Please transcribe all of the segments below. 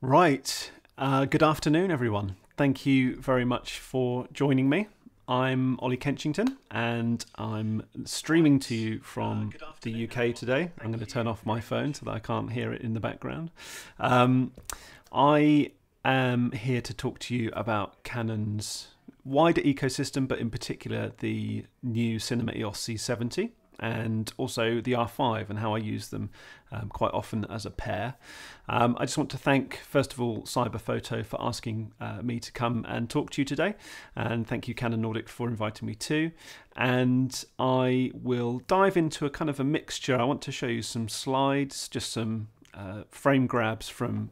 Right. Good afternoon, everyone. Thank you very much for joining me. I'm Ollie Kenchington, and I'm streaming to you from the UK today. I'm going to turn off my phone so that I can't hear it in the background. I am here to talk to you about Canon's wider ecosystem, but in particular the new Cinema EOS C70 and also the R5 and how I use them quite often as a pair. I just want to thank, first of all, Cyberphoto for asking me to come and talk to you today, and thank you Canon Nordic for inviting me too. And I will dive into a kind of a mixture. I want to show you some slides, just some frame grabs from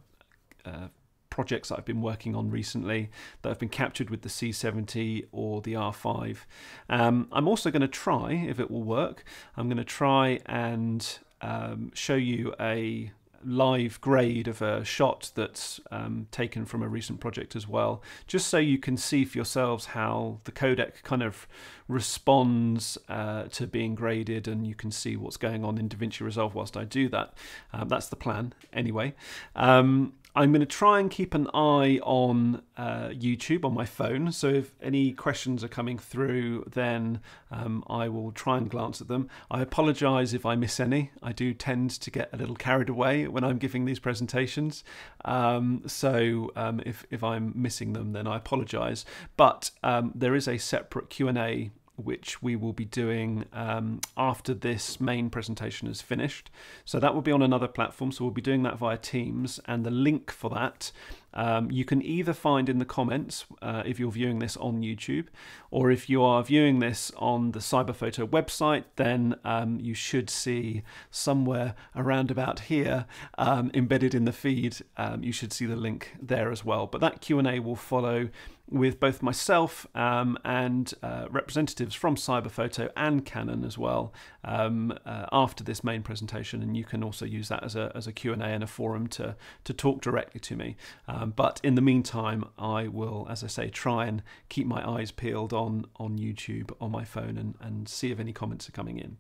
projects that I've been working on recently that have been captured with the C70 or the R5. I'm also going to try, if it will work, I'm going to try and show you a live grade of a shot that's taken from a recent project as well, just so you can see for yourselves how the codec kind of responds to being graded, and you can see what's going on in DaVinci Resolve whilst I do that. That's the plan anyway. I'm going to try and keep an eye on YouTube on my phone, so if any questions are coming through, then I will try and glance at them. I apologise if I miss any. I do tend to get a little carried away when I'm giving these presentations, so if I'm missing them, then I apologise. But there is a separate Q&A which we will be doing after this main presentation is finished. So that will be on another platform, so we'll be doing that via Teams, and the link for that you can either find in the comments if you're viewing this on YouTube, or if you are viewing this on the Cyberphoto website, then you should see somewhere around about here embedded in the feed, you should see the link there as well. But that Q&A will follow with both myself and representatives from Cyberphoto and Canon as well after this main presentation, and you can also use that as a Q&A and a forum to talk directly to me. But in the meantime, I will, as I say, try and keep my eyes peeled on YouTube on my phone and see if any comments are coming in.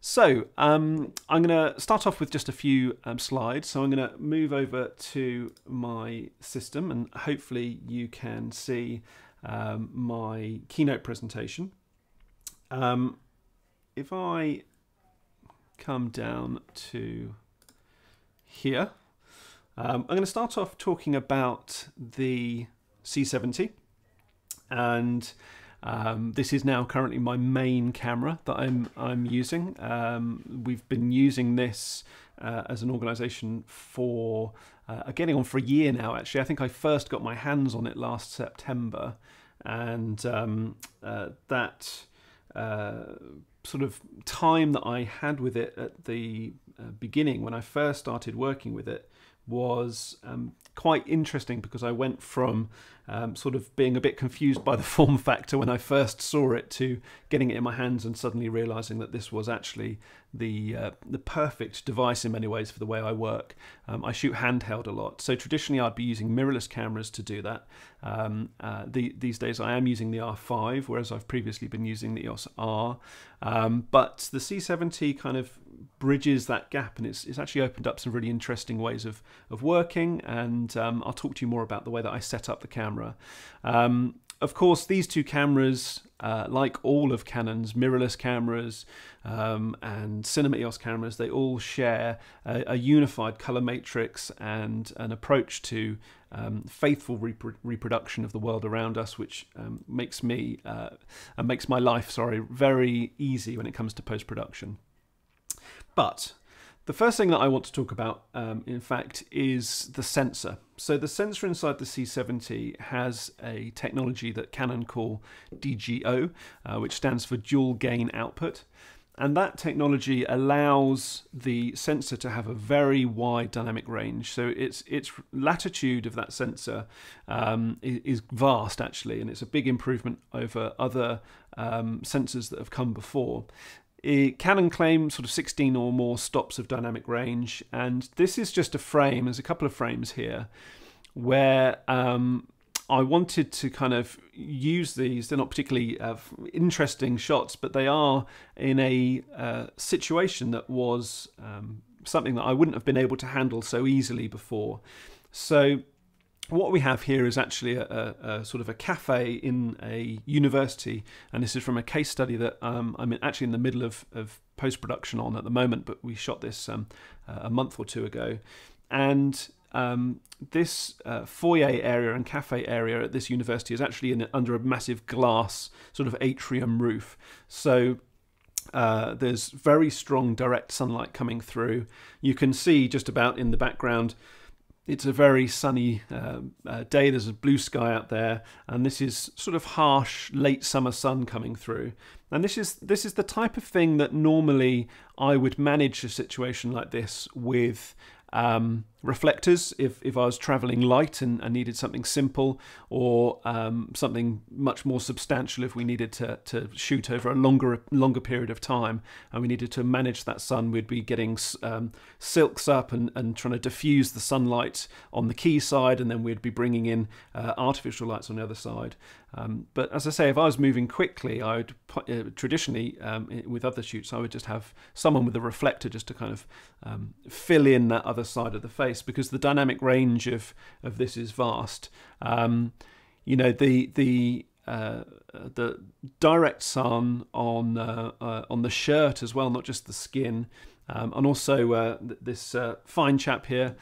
So I'm going to start off with just a few slides. So I'm going to move over to my system, and hopefully you can see my keynote presentation. If I come down to here, I'm going to start off talking about the C70, and this is now currently my main camera that I'm using. We've been using this as an organisation for getting on for a year now. Actually, I think I first got my hands on it last September, and that sort of time that I had with it at the beginning when I first started working with it was quite interesting, because I went from sort of being a bit confused by the form factor when I first saw it to getting it in my hands and suddenly realizing that this was actually the perfect device in many ways for the way I work. I shoot handheld a lot, so traditionally I'd be using mirrorless cameras to do that. These days I am using the R5, whereas I've previously been using the EOS R. But the C70 kind of bridges that gap, and it's actually opened up some really interesting ways of working, and I'll talk to you more about the way that I set up the camera. Of course, these two cameras, like all of Canon's mirrorless cameras and Cinema EOS cameras, they all share a unified color matrix and an approach to faithful reproduction of the world around us, which makes my life, very easy when it comes to post-production. But the first thing that I want to talk about, in fact, is the sensor. So the sensor inside the C70 has a technology that Canon call DGO, which stands for dual gain output. And that technology allows the sensor to have a very wide dynamic range. So its latitude of that sensor is vast, actually, and it's a big improvement over other sensors that have come before. Canon claim sort of 16 or more stops of dynamic range, and this is just a frame. There's a couple of frames here where I wanted to kind of use these. They're not particularly interesting shots, but they are in a situation that was something that I wouldn't have been able to handle so easily before. So what we have here is actually a sort of a cafe in a university, and this is from a case study that I'm actually in the middle of post-production on at the moment, but we shot this a month or two ago. And this foyer area and cafe area at this university is actually under a massive glass sort of atrium roof. So there's very strong direct sunlight coming through. You can see just about in the background, it's a very sunny day. There's a blue sky out there, and this is sort of harsh late summer sun coming through. And this is the type of thing that normally I would manage a situation like this with reflectors if I was traveling light and needed something simple, or something much more substantial if we needed to shoot over a longer period of time and we needed to manage that sun. We'd be getting silks up and trying to diffuse the sunlight on the key side, and then we'd be bringing in artificial lights on the other side. But as I say, if I was moving quickly, I would traditionally with other shoots I would just have someone with a reflector just to kind of fill in that other side of the face, because the dynamic range of this is vast. You know, the direct sun on the shirt as well, not just the skin. And also this fine chap here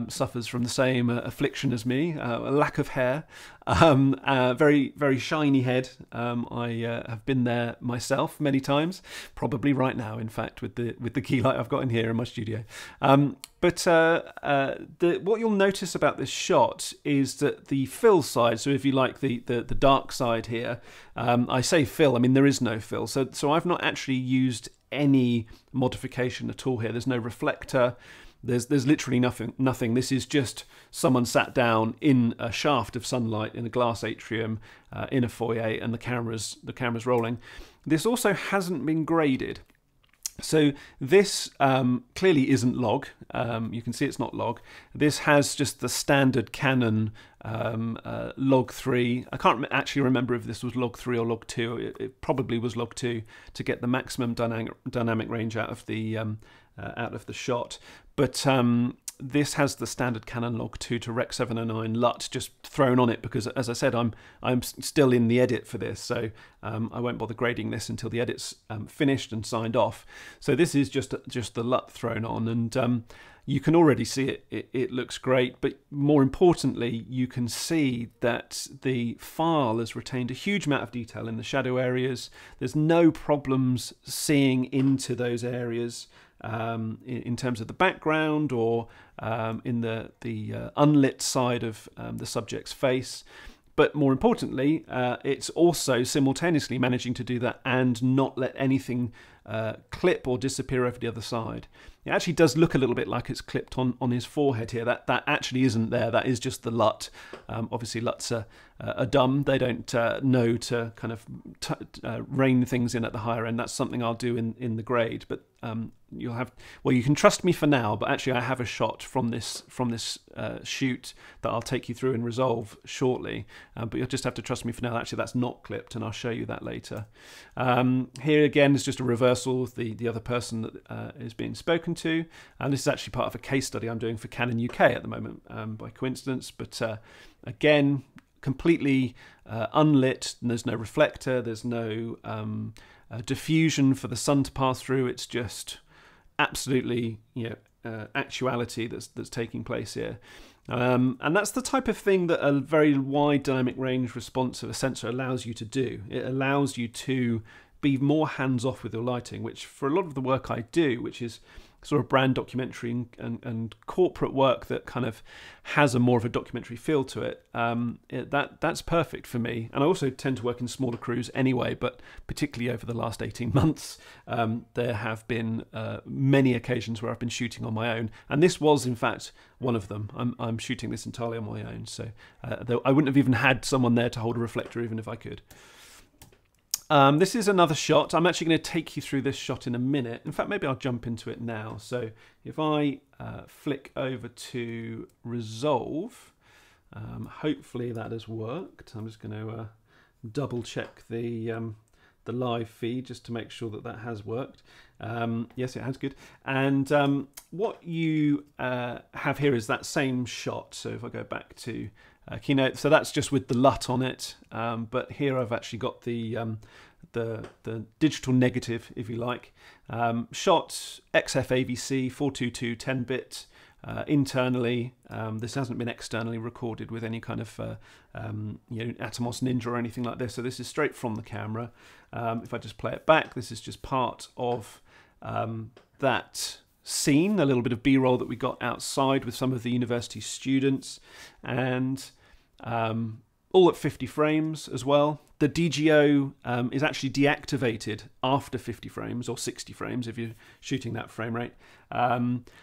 suffers from the same affliction as me, a lack of hair, very, very shiny head. I have been there myself many times, probably right now, in fact, with the key light I've got in here in my studio. But what you'll notice about this shot is that the fill side, so if you like the dark side here, I say fill, I mean there is no fill. So I've not actually used any modification at all here. There's no reflector. There's literally nothing. This is just someone sat down in a shaft of sunlight in a glass atrium in a foyer, and the camera's rolling. This also hasn't been graded. So this clearly isn't log. You can see it's not log. This has just the standard Canon log 3. I can't actually remember if this was log 3 or log 2. It probably was log 2 to get the maximum dynamic range out of the shot. But this has the standard Canon log 2 to Rec 709 LUT just thrown on it, because, as I said, I'm still in the edit for this, so I won't bother grading this until the edit's finished and signed off. So this is just the LUT thrown on, and you can already see it looks great, but more importantly, you can see that the file has retained a huge amount of detail in the shadow areas. There's no problems seeing into those areas in terms of the background or in the unlit side of the subject's face. But more importantly, it's also simultaneously managing to do that and not let anything clip or disappear over the other side. It actually does look a little bit like it's clipped on his forehead here. That actually isn't there. That is just the LUT. Obviously, LUTs are dumb. They don't know to kind of rein things in at the higher end. That's something I'll do in the grade. But you'll have, well, you can trust me for now. But actually, I have a shot from this shoot that I'll take you through and resolve shortly. But you'll just have to trust me for now. Actually, that's not clipped, and I'll show you that later. Here again is just a reversal of the other person that is being spoken to, and this is actually part of a case study I'm doing for Canon UK at the moment by coincidence. But again, completely unlit, and there's no reflector, there's no diffusion for the sun to pass through. It's just absolutely, actuality that's taking place here. And that's the type of thing that a very wide dynamic range response of a sensor allows you to do. It allows you to be more hands-off with your lighting, which for a lot of the work I do, which is sort of brand documentary and corporate work that kind of has a more of a documentary feel to it, that's perfect for me. And I also tend to work in smaller crews anyway, but particularly over the last 18 months, there have been many occasions where I've been shooting on my own, and this was in fact one of them. I'm shooting this entirely on my own, so I wouldn't have even had someone there to hold a reflector even if I could. This is another shot. I'm actually going to take you through this shot in a minute. In fact, maybe I'll jump into it now. So if I flick over to Resolve, hopefully that has worked. I'm just going to double check the live feed just to make sure that that has worked. Yes, it has, good. And what you have here is that same shot. So if I go back to Keynote, so that's just with the LUT on it. But here I've actually got the digital negative, if you like. Shot XF-AVC 422 10-bit. Internally, this hasn't been externally recorded with any kind of Atomos Ninja or anything like this, so this is straight from the camera. If I just play it back, this is just part of that scene, a little bit of B-roll that we got outside with some of the university students, and all at 50 frames as well. The DGO is actually deactivated after 50 frames, or 60 frames if you're shooting that frame rate.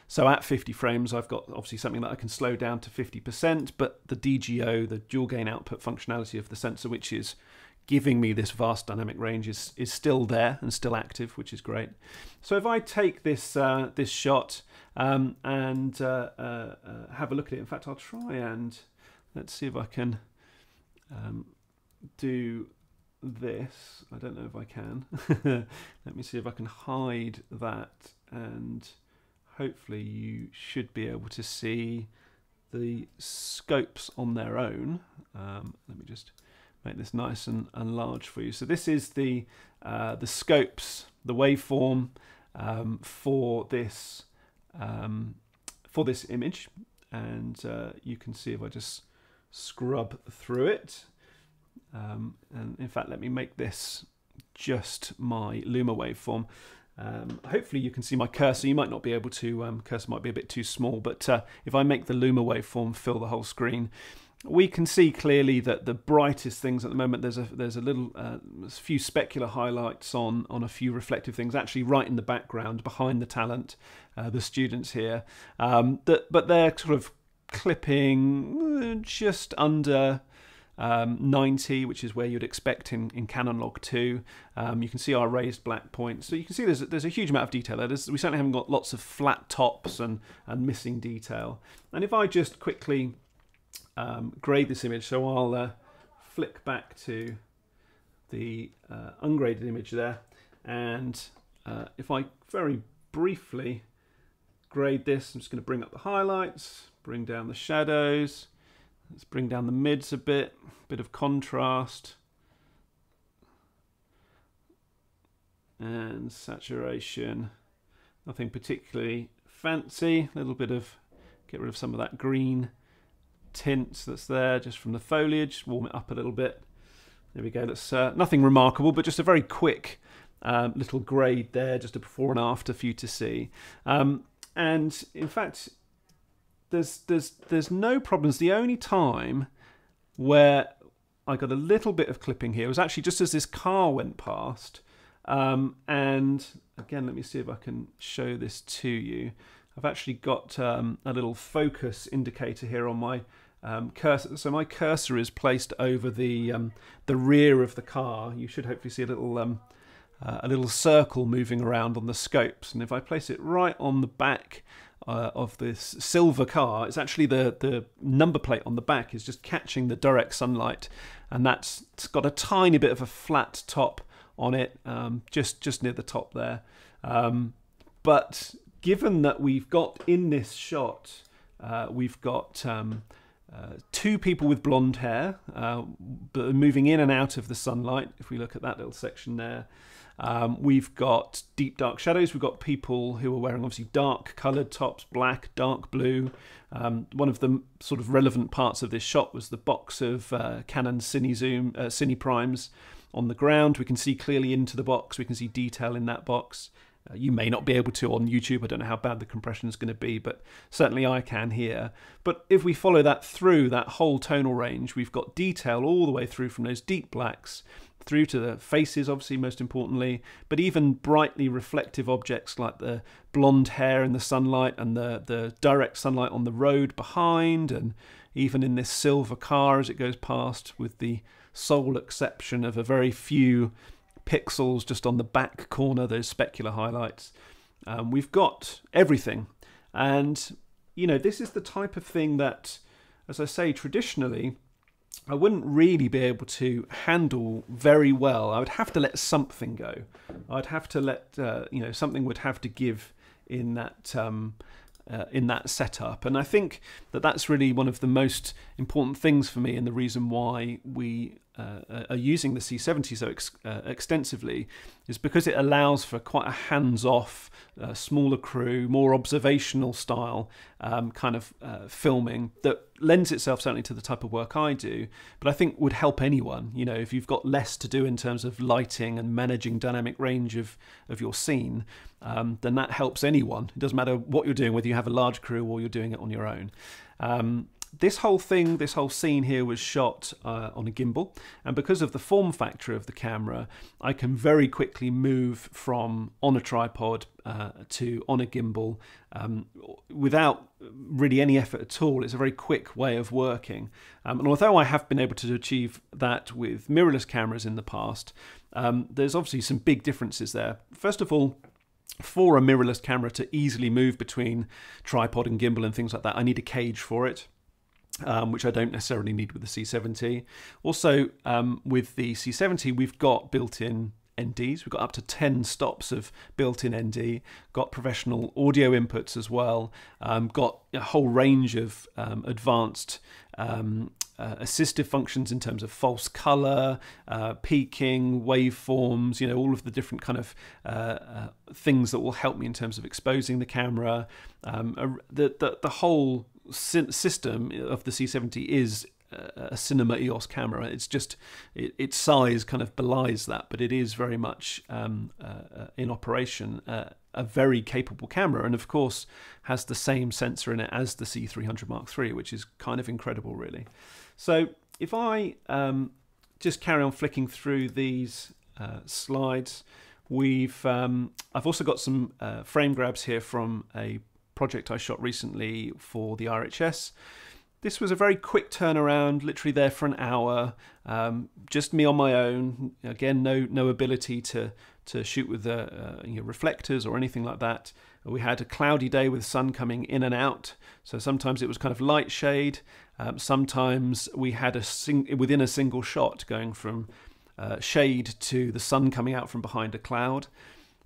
So at 50 frames, I've got obviously something that I can slow down to 50%, but the DGO, the dual gain output functionality of the sensor, which is giving me this vast dynamic range, is still there and still active, which is great. So if I take this this shot and have a look at it, in fact, I'll try and let's see if I can do this. I don't know if I can. Let me see if I can hide that, and hopefully you should be able to see the scopes on their own. Let me just make this nice and large for you. So this is the scopes, the waveform for this image, and you can see if I just scrub through it. And in fact, let me make this just my Luma waveform. Hopefully you can see my cursor. You might not be able to, cursor might be a bit too small, but if I make the Luma waveform fill the whole screen, we can see clearly that the brightest things at the moment, there's a little, a few specular highlights on a few reflective things, actually right in the background behind the talent, the students here, but they're sort of clipping just under 90, which is where you'd expect in Canon Log 2. You can see our raised black points, so you can see there's a huge amount of detail there. We certainly haven't got lots of flat tops and missing detail. And if I just quickly grade this image, so I'll flick back to the ungraded image there, and if I very briefly grade this, I'm just going to bring up the highlights, bring down the shadows. Let's bring down the mids a bit of contrast, and saturation, nothing particularly fancy, a little bit of, get rid of some of that green tints that's there just from the foliage, warm it up a little bit. There we go, that's nothing remarkable, but just a very quick little grade there, just a before and after for you to see. And in fact, there's no problems. The only time where I got a little bit of clipping here was actually just as this car went past. And again, let me see if I can show this to you. I've actually got a little focus indicator here on my cursor. So my cursor is placed over the rear of the car. You should hopefully see a little circle moving around on the scopes. And if I place it right on the back of this silver car, it's actually the number plate on the back is just catching the direct sunlight, and it's got a tiny bit of a flat top on it, just near the top there. But given that we've got in this shot, we've got two people with blonde hair moving in and out of the sunlight. If we look at that little section there, we've got deep dark shadows. We've got people who are wearing obviously dark coloured tops, black, dark blue. One of the sort of relevant parts of this shot was the box of Canon Cine Primes on the ground. We can see clearly into the box. We can see detail in that box. You may not be able to on YouTube. I don't know how bad the compression is going to be, but certainly I can here. But if we follow that through, that whole tonal range, we've got detail all the way through from those deep blacks through to the faces, obviously, most importantly, but even brightly reflective objects like the blonde hair in the sunlight and the direct sunlight on the road behind, and even in this silver car as it goes past, with the sole exception of a very few pixels just on the back corner, those specular highlights. We've got everything. And, you know, this is the type of thing that, as I say, traditionally, I wouldn't really be able to handle very well. I would have to let something go. I'd have to let something would have to give in that setup. And I think that that's really one of the most important things for me, and the reason why we are using the C70 so extensively is because it allows for quite a hands-off, smaller crew, more observational style kind of filming that lends itself certainly to the type of work I do, but I think would help anyone. You know, if you've got less to do in terms of lighting and managing dynamic range of your scene, then that helps anyone. It doesn't matter what you're doing, whether you have a large crew or you're doing it on your own. This whole scene here was shot on a gimbal, and because of the form factor of the camera, I can very quickly move from on a tripod to on a gimbal without really any effort at all. It's a very quick way of working. And although I have been able to achieve that with mirrorless cameras in the past, there's obviously some big differences there. First of all, for a mirrorless camera to easily move between tripod and gimbal and things like that, I need a cage for it. Which I don't necessarily need with the C70. Also, with the C70, we've got built-in NDs. We've got up to 10 stops of built-in ND, got professional audio inputs as well, got a whole range of advanced assistive functions in terms of false color, peaking, waveforms, all of the different kind of things that will help me in terms of exposing the camera. The whole system of the C70 is a Cinema EOS camera. It's just its size kind of belies that, but it is very much in operation a very capable camera, and of course has the same sensor in it as the C300 Mark III, which is kind of incredible, really. So if I just carry on flicking through these slides, I've also got some frame grabs here from a project I shot recently for the RHS. This was a very quick turnaround, literally there for an hour, just me on my own. Again, no ability to shoot with reflectors or anything like that. We had a cloudy day with sun coming in and out, so sometimes it was kind of light shade. Sometimes we had within a single shot going from shade to the sun coming out from behind a cloud.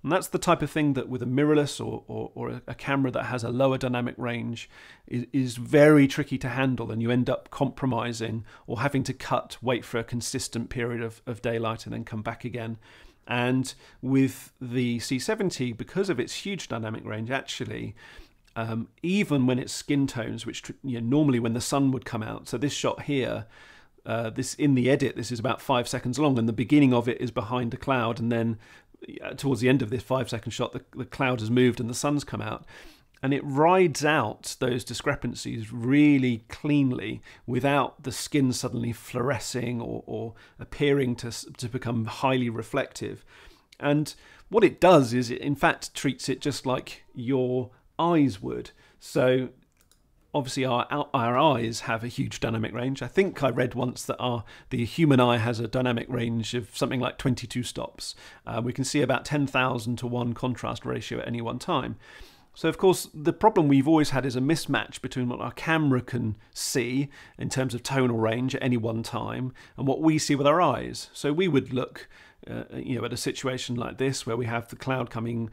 And that's the type of thing that with a mirrorless or a camera that has a lower dynamic range is very tricky to handle, and you end up compromising or having to wait for a consistent period of daylight and then come back again. And with the C70, because of its huge dynamic range, actually, even when it's skin tones, which normally when the sun would come out, so this shot here, in the edit, this is about 5 seconds long, and the beginning of it is behind a cloud, and then towards the end of this 5-second shot, the cloud has moved and the sun's come out, and it rides out those discrepancies really cleanly without the skin suddenly fluorescing or appearing to become highly reflective. And what it does is it in fact treats it just like your eyes would. So obviously our eyes have a huge dynamic range. I think I read once that the human eye has a dynamic range of something like 22 stops. We can see about 10,000 to 1 contrast ratio at any one time. So of course the problem we've always had is a mismatch between what our camera can see in terms of tonal range at any one time and what we see with our eyes. So we would look at a situation like this where we have the cloud coming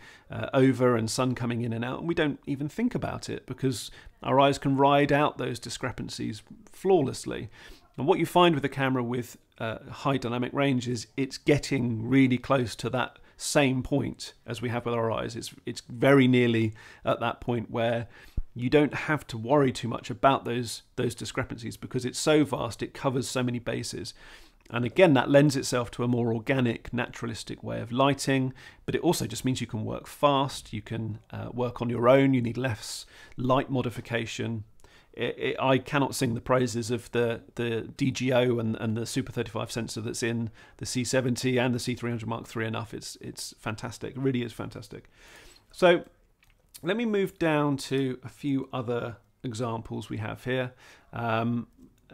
over and sun coming in and out, and we don't even think about it because our eyes can ride out those discrepancies flawlessly. And what you find with a camera with high dynamic range is it's getting really close to that same point as we have with our eyes. It's very nearly at that point where you don't have to worry too much about those discrepancies because it's so vast, it covers so many bases. And again, that lends itself to a more organic, naturalistic way of lighting, but it also just means you can work fast, you can work on your own, you need less light modification. I cannot sing the praises of the DGO and the Super 35 sensor that's in the C70 and the C300 Mark III enough. It's fantastic, it really is fantastic. So let me move down to a few other examples we have here.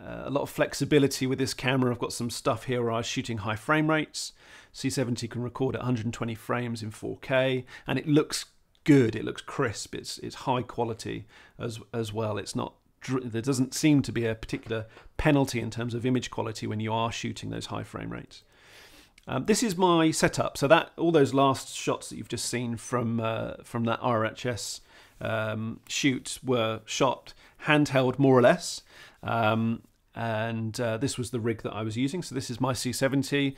A lot of flexibility with this camera. I've got some stuff here where I was shooting high frame rates. C70 can record at 120 frames in 4K, and it looks good. It looks crisp. It's high quality as well. It's not there doesn't seem to be a particular penalty in terms of image quality when you are shooting those high frame rates. This is my setup. So that all those last shots that you've just seen from that RHS shoot were shot handheld, more or less. And this was the rig that I was using. So this is my C70.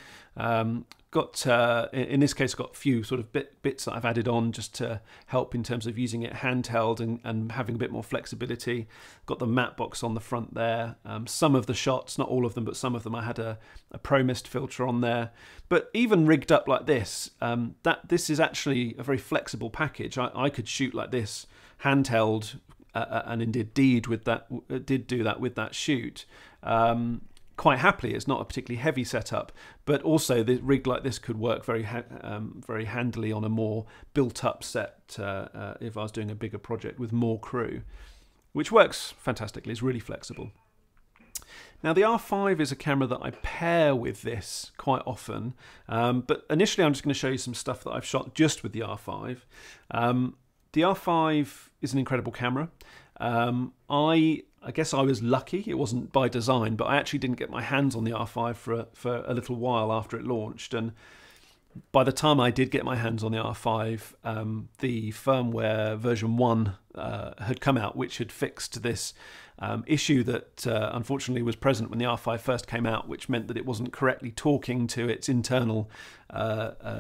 Got in this case got a few sort of bits that I've added on just to help in terms of using it handheld and having a bit more flexibility. Got the matte box on the front there. Some of the shots, not all of them, but some of them, I had a Pro Mist filter on there. But even rigged up like this, this is actually a very flexible package. I could shoot like this handheld, and indeed did do that with that shoot. Quite happily. It's not a particularly heavy setup, but also the rig like this could work very handily on a more built-up set if I was doing a bigger project with more crew, which works fantastically. It's really flexible. Now the R5 is a camera that I pair with this quite often, but initially I'm just going to show you some stuff that I've shot just with the R5. The R5 is an incredible camera. I guess I was lucky. It wasn't by design, but I actually didn't get my hands on the R5 for a little while after it launched. And by the time I did get my hands on the R5, the firmware version 1 had come out, which had fixed this issue that unfortunately was present when the R5 first came out, which meant that it wasn't correctly talking to its internal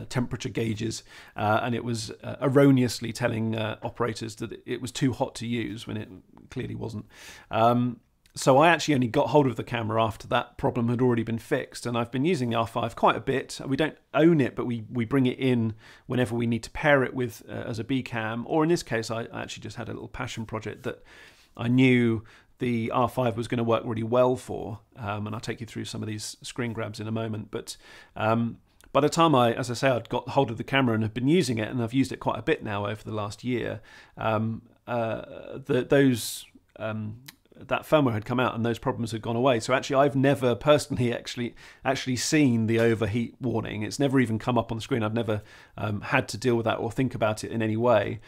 temperature gauges, and it was erroneously telling operators that it was too hot to use when it clearly wasn't. So I actually only got hold of the camera after that problem had already been fixed, and I've been using the R5 quite a bit. We don't own it, but we bring it in whenever we need to pair it with as a B cam, or in this case I actually just had a little passion project that I knew the R5 was going to work really well for, and I'll take you through some of these screen grabs in a moment. But by the time as I say, I'd got hold of the camera and have been using it, and I've used it quite a bit now over the last year, that firmware had come out and those problems had gone away. So actually I've never personally actually seen the overheat warning. It's never even come up on the screen. I've never had to deal with that or think about it in any way.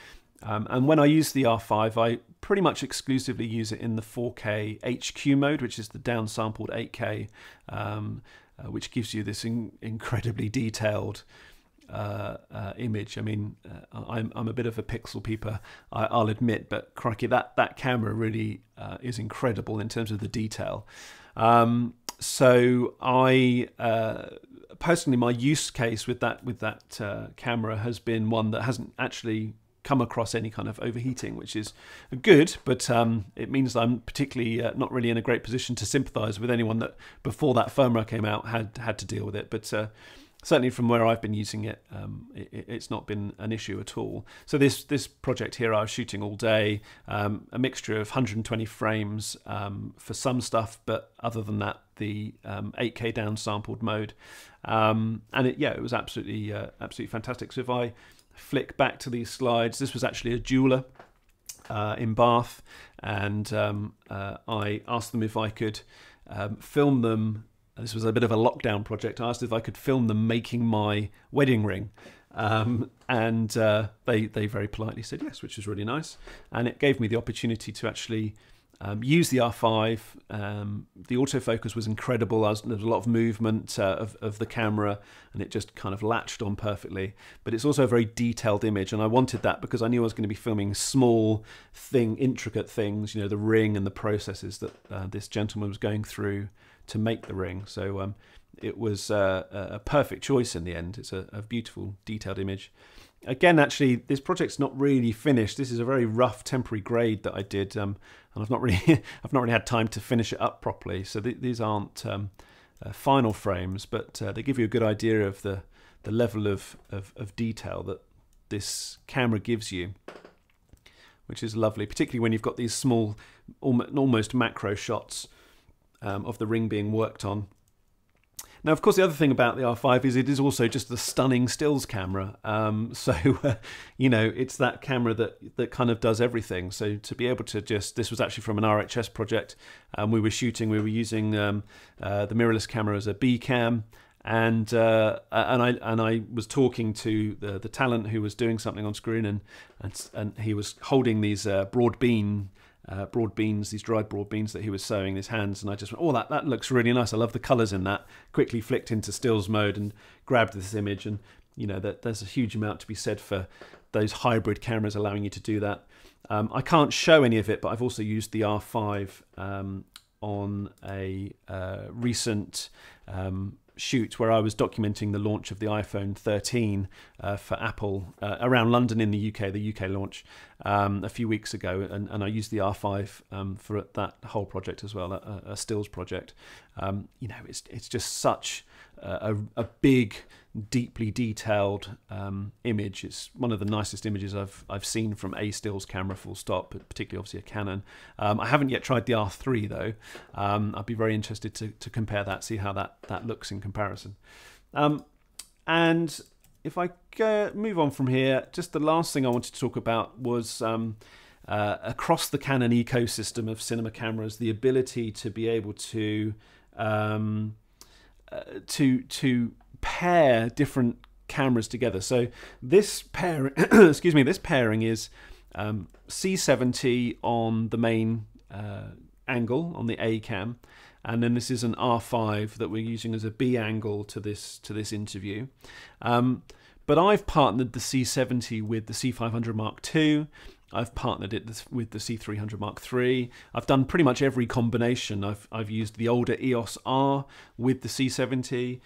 And when I use the R5, I pretty much exclusively use it in the 4K HQ mode, which is the downsampled 8K, which gives you this incredibly detailed image. I mean, I'm a bit of a pixel peeper, I'll admit, but crikey, that camera really is incredible in terms of the detail. So I personally, my use case with that camera has been one that hasn't actually come across any kind of overheating, which is good, but it means I'm particularly not really in a great position to sympathise with anyone that before that firmware came out had to deal with it. But certainly from where I've been using it, it's not been an issue at all. So this project here I was shooting all day, a mixture of 120 frames for some stuff, but other than that, the 8K downsampled mode, and it was absolutely fantastic. So if I flick back to these slides, this was actually a jeweler in Bath, and I asked them if I could film them. This was a bit of a lockdown project. I asked if I could film them making my wedding ring, and they very politely said yes, which was really nice. And it gave me the opportunity to actually use the R5. The autofocus was incredible. There was a lot of movement of the camera, and it just kind of latched on perfectly. But it's also a very detailed image, and I wanted that because I knew I was going to be filming small, intricate things, the ring and the processes that this gentleman was going through to make the ring. So it was a perfect choice in the end. It's a beautiful, detailed image. Again, actually, this project's not really finished. This is a very rough temporary grade that I did, and I've not really had time to finish it up properly. So these aren't final frames, but they give you a good idea of the level of detail that this camera gives you, which is lovely, particularly when you've got these small, almost macro shots of the ring being worked on. Now, of course, the other thing about the R5 is it is also just a stunning stills camera. It's that camera that kind of does everything. So to be able to this was actually from an RHS project. We were using the mirrorless camera as a B cam. And I was talking to the talent who was doing something on screen, and he was holding these broad beam broad beans, these dried broad beans that he was sewing in his hands, and I just went, oh, that looks really nice. I love the colours in that. Quickly flicked into stills mode and grabbed this image, and there's a huge amount to be said for those hybrid cameras allowing you to do that. I can't show any of it, but I've also used the R5 on a recent shoot where I was documenting the launch of the iPhone 13 for Apple around London in the UK launch a few weeks ago, and I used the R5 for that whole project as well, a stills project. It's just such a big, deeply detailed image. It's one of the nicest images I've seen from a stills camera, full stop, but particularly obviously a Canon. I haven't yet tried the R3 though. I'd be very interested to compare that, see how that looks in comparison. And if I move on from here, just the last thing I wanted to talk about was across the Canon ecosystem of cinema cameras, the ability to be able to pair different cameras together. So this pairing, this pairing is C70 on the main angle on the A cam, and then this is an R5 that we're using as a B angle to this interview. But I've partnered the C70 with the C500 Mark II. I've partnered it with the C300 Mark III. I've done pretty much every combination. I've used the older EOS R with the C70.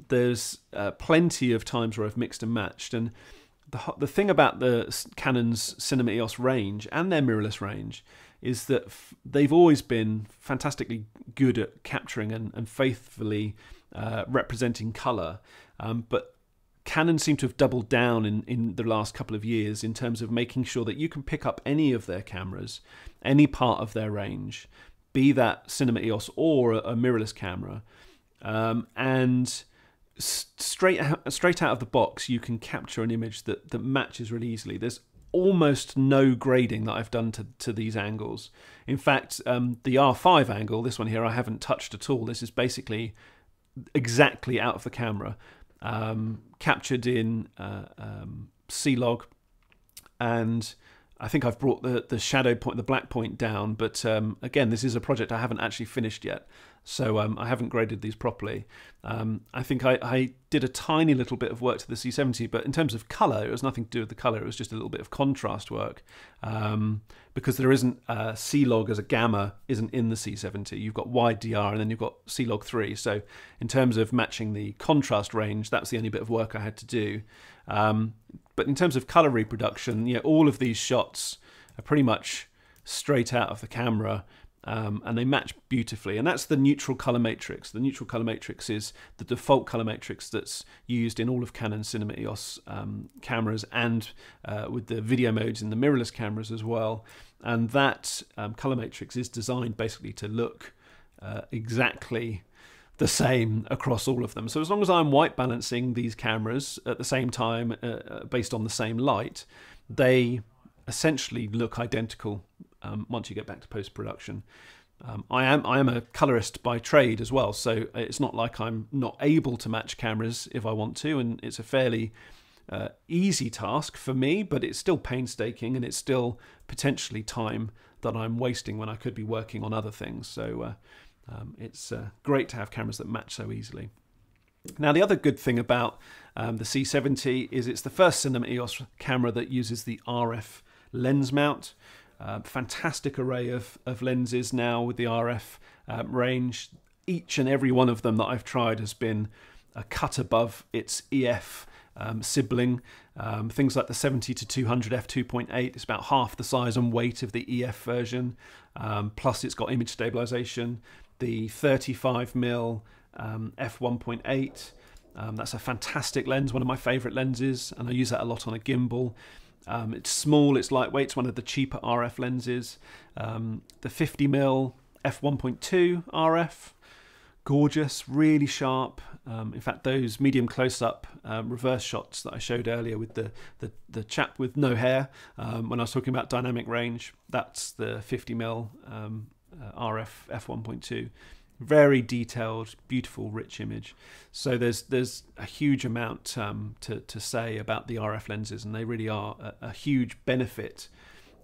There's plenty of times where I've mixed and matched. And the thing about the Canon's Cinema EOS range and their mirrorless range is that they've always been fantastically good at capturing and faithfully representing colour. But Canon seem to have doubled down in the last couple of years in terms of making sure that you can pick up any of their cameras, any part of their range, be that Cinema EOS or a mirrorless camera, and straight out of the box you can capture an image that matches really easily. There's almost no grading that I've done to these angles. In fact, the R5 angle, this one here, I haven't touched at all. This is basically exactly out of the camera. Captured in C-Log, and I think I've brought the shadow point, the black point down, but again, this is a project I haven't actually finished yet, so I haven't graded these properly. I think I did a tiny little bit of work to the C70, but in terms of colour, it was nothing to do with the colour, it was just a little bit of contrast work, because there isn't C-Log as a gamma isn't in the C70. You've got wide DR and then you've got C-Log 3, so in terms of matching the contrast range, that's the only bit of work I had to do. But in terms of colour reproduction, all of these shots are pretty much straight out of the camera, and they match beautifully. And that's the neutral colour matrix. The neutral colour matrix is the default colour matrix that's used in all of Canon Cinema EOS cameras, and with the video modes in the mirrorless cameras as well. And that colour matrix is designed basically to look exactly the same across all of them. So as long as I'm white balancing these cameras at the same time based on the same light, they essentially look identical once you get back to post-production. I am a colorist by trade as well, so it's not like I'm not able to match cameras if I want to, and it's a fairly easy task for me, but it's still painstaking and it's still potentially time that I'm wasting when I could be working on other things. So it's great to have cameras that match so easily. Now, the other good thing about the C70 is it's the first Cinema EOS camera that uses the RF lens mount. Fantastic array of lenses now with the RF range. Each and every one of them that I've tried has been a cut above its EF sibling. Things like the 70-200 f2.8 is about half the size and weight of the EF version, plus it's got image stabilization. The 35mm f1.8, that's a fantastic lens, one of my favorite lenses, and I use that a lot on a gimbal. It's small, it's lightweight, it's one of the cheaper RF lenses. The 50mm f1.2 RF, gorgeous, really sharp. In fact, those medium close-up reverse shots that I showed earlier with the chap with no hair, when I was talking about dynamic range, that's the 50mm RF f1.2. Very detailed, beautiful, rich image. So there's a huge amount to say about the RF lenses, and they really are a huge benefit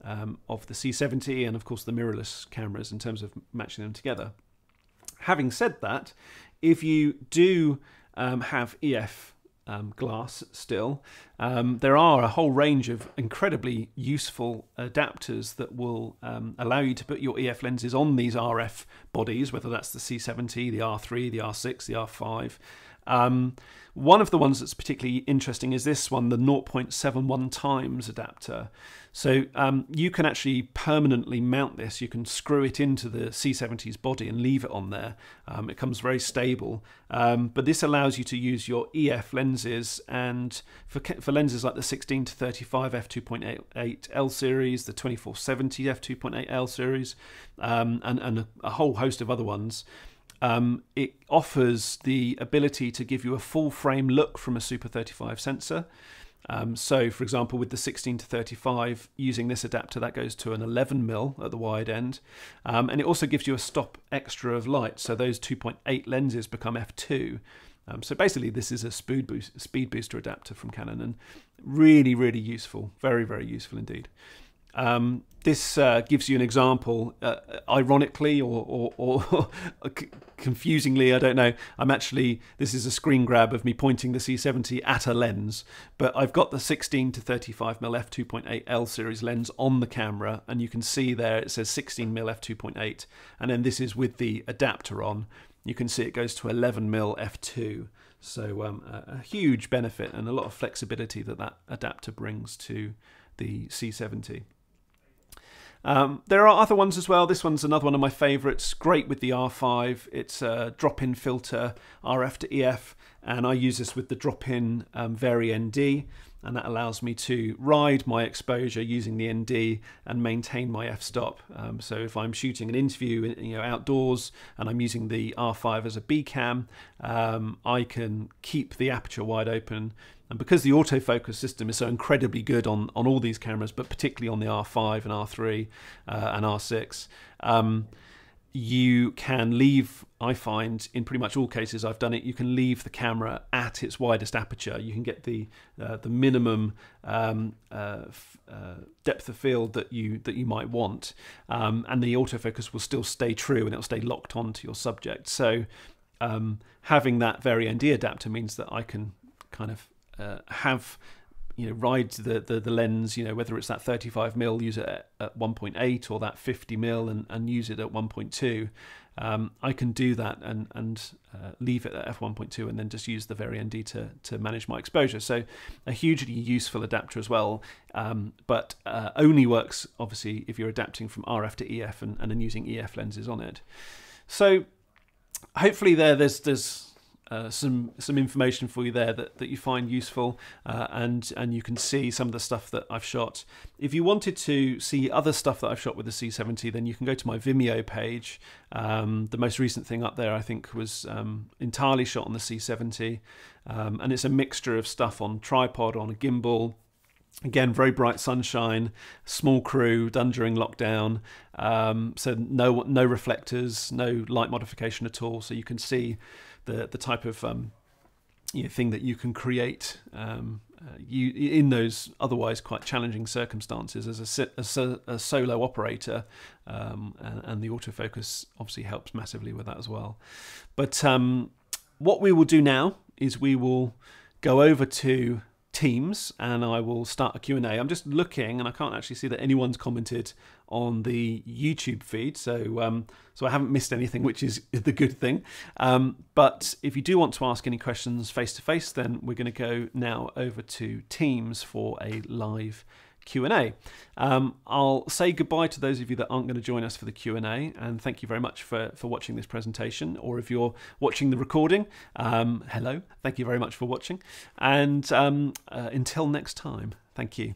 of the C70 and of course the mirrorless cameras in terms of matching them together. Having said that, if you do have EF glass still, there are a whole range of incredibly useful adapters that will allow you to put your EF lenses on these RF bodies, whether that's the C70, the R3, the R6, the R5. One of the ones that's particularly interesting is this one, the 0.71 times adapter. So you can actually permanently mount this. You can screw it into the C70's body and leave it on there. It comes very stable. But this allows you to use your EF lenses, and for lenses like the 16 to 35 f2.8 L series, the 2470 f2.8 L series, and a whole host of other ones. It offers the ability to give you a full frame look from a Super 35 sensor. So for example, with the 16 to 35, using this adapter, that goes to an 11mm at the wide end. And it also gives you a stop extra of light. So those 2.8 lenses become f2. So basically this is a speed booster adapter from Canon, and really, really useful. Very, very useful indeed. This gives you an example, ironically or confusingly, I don't know. This is a screen grab of me pointing the C70 at a lens, but I've got the 16 to 35mm f2.8 L series lens on the camera, and you can see there it says 16mm f2.8, and then this is with the adapter on. You can see it goes to 11mm f2. So a huge benefit and a lot of flexibility that adapter brings to the C70. There are other ones as well. This one's another one of my favourites. Great with the R5. It's a drop-in filter, RF to EF, and I use this with the drop-in Vari ND, and that allows me to ride my exposure using the ND and maintain my f-stop. So if I'm shooting an interview, outdoors, and I'm using the R5 as a B cam, I can keep the aperture wide open. And because the autofocus system is so incredibly good on all these cameras, but particularly on the R5 and R3 and R6, you can leave, I find, in pretty much all cases I've done it, you can leave the camera at its widest aperture. You can get the minimum depth of field that you might want, and the autofocus will still stay true and it'll stay locked onto your subject. So having that Vari ND adapter means that I can kind of ride the lens, whether it's that 35mm, use it at 1.8, or that 50mm and use it at 1.2. I can do that and leave it at f1.2 and then just use the Vari ND to manage my exposure. So a hugely useful adapter as well, but only works obviously if you're adapting from RF to EF and then using EF lenses on it. So hopefully there's some information for you there that you find useful, and you can see some of the stuff that I've shot. If you wanted to see other stuff that I've shot with the C70, then you can go to my Vimeo page. The most recent thing up there I think was entirely shot on the C70, and it's a mixture of stuff on tripod, on a gimbal. Again, very bright sunshine, small crew, done during lockdown, so no reflectors, no light modification at all, so you can see the type of thing that you can create in those otherwise quite challenging circumstances as a solo operator, and the autofocus obviously helps massively with that as well. But what we will do now is we will go over to Teams and I will start a Q&A. I'm just looking and I can't actually see that anyone's commented on the YouTube feed, so I haven't missed anything, which is the good thing. But if you do want to ask any questions face to face, then we're going to go now over to Teams for a live Q&A. I'll say goodbye to those of you that aren't going to join us for the Q&A, and thank you very much for watching this presentation, or if you're watching the recording, hello, thank you very much for watching, and until next time, thank you.